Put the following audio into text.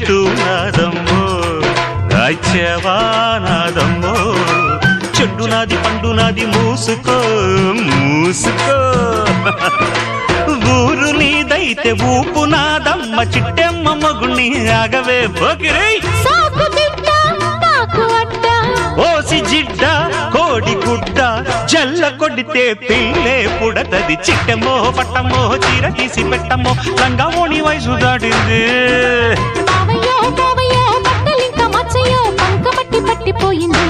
చెట్టు నాదమ్మో రాజ్యవానాదమ్మో చెట్టు నాది పండు నాది మూసుకో మూసుకో ఊరు నీదైతే ఊపు నాదమ్మ చిట్టెమ్మ మగుణ్ణి ఆగవే పోకిరై ఓసి జిడ్డ కోడి గుడ్డ జల్ల కొడితే పిల్లే పుడతది చిట్టెమ్మో పట్టమ్మో చీర తీసి పెట్టమ్మో రంగమోని వయసు దాటింది పట్టిపోయింది